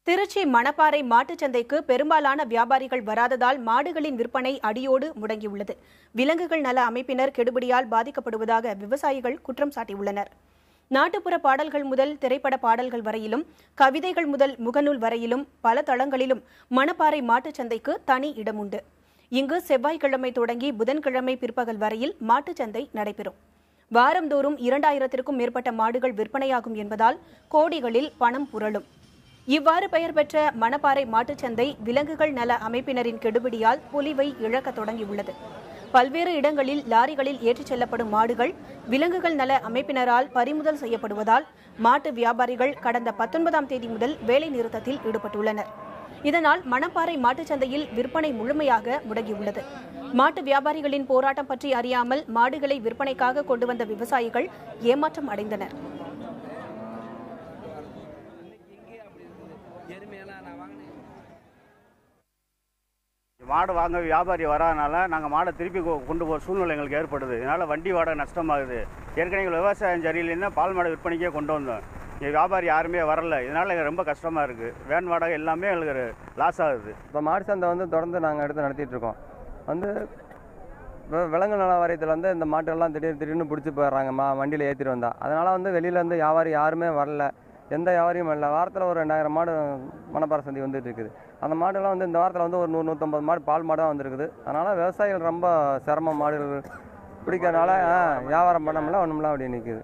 திருச்சி மணப்பாறை மாட்டுச்சந்தைக்கு பெரும்பாலான வியாபாரிகள் வராததால் மாடுகளின் விற்பனை அடியோடு முடங்கியுள்ளது. விலங்குகள் நல அமைப்பினர் கெடுபிடியால் பாதிக்கப்படுவதாக விவசாயிகள் குற்றம் சாட்டியுள்ளனர். நாட்டுப்புற பாடல்கள் முதல் திரைப்பட பாடல்கள் வரையிலும், கவிதைகள் முதல் முகநூல் வரையிலும் பல தளங்களிலும் மணப்பாறை மாட்டுச்சந்தைக்கு தனி இடம் உண்டு. இங்கு செவ்வாய்க்கிழமை தொடங்கி புதன்கிழமை பிற்பகல் வரையில் மாட்டுச்சந்தை நடைபெறும். வாரந்தோறும் 2000க்கும் மேற்பட்ட மாடுகள் விற்பனையாகும் என்பதால் கோடிகளில் பணம் புரளும். இவ்வாறு பெயர் பெற்ற மணப்பாறை மாட்டுச்சந்தை விலங்குகள் நல அமைப்பினரின் கெடுபிடியால் பொலிவை இழக்க தொடங்கியுள்ளது. பல்வேறு இடங்களில் லாரிகளில் ஏற்றிச் செல்லப்படும் மாடுகள் விலங்குகள் நல அமைப்பினரால் பறிமுதல் செய்யப்படுவதால் மாட்டு வியாபாரிகள் கடந்த 19ஆம் தேதி முதல் வேலை நிறுத்தத்தில் ஈடுபட்டுள்ளனர். இதனால் மணப்பாறை மாட்டுச்சந்தையில் விற்பனை முழுமையாக முடங்கியுள்ளது. மாட்டு வியாபாரிகளின் போராட்டம் பற்றி அறியாமல் மாடுகளை விற்பனைக்காக கொண்டு வந்த விவசாயிகள் ஏமாற்றம் அடைந்தனர். மாடு வாங்க வியாபாரி வராதனால நாங்கள் மாடை திருப்பி கொண்டு போகிற சூழ்நிலை எங்களுக்கு ஏற்படுது. இதனால் வண்டி வாடகை நஷ்டமாகுது. ஏற்கனவே விவசாயம் சரியில்லைன்னா பால் மாடு விற்பனைக்கே கொண்டு வந்தோம். இங்கே வியாபாரி யாருமே வரல. இதனால் எங்களுக்கு ரொம்ப கஷ்டமாக இருக்குது. வேன் வாடகை எல்லாமே எங்களுக்கு லாஸ் ஆகுது. இப்போ மாடு சந்தை தொடர்ந்து நாங்கள் எடுத்து நடத்திட்டுருக்கோம். விலங்கு நல வாரியத்தில் இந்த மாட்டெல்லாம் திடீர்னு பிடிச்சி போயிடுறாங்க வண்டியில் ஏற்றிட்டு வந்தால். அதனால் வெளியிலேருந்து வியாபாரி யாருமே வரல. எந்த வியாபாரியும் இல்லை. வாரத்தில் ஒரு 2000 மாடு மணப்பாறை சந்தை வந்துட்டு இருக்குது. அந்த மாடுலாம் இந்த வாரத்தில் ஒரு 100-150 மாடு பால் மாடு தான் வந்துருக்குது. அதனால் விவசாயிகள் ரொம்ப சிரமம் மாடுகள் பிடிக்கிறதுனால வியாபாரம் பண்ண முடியல, ஒன்றும்லாம் அப்படி நிற்குது.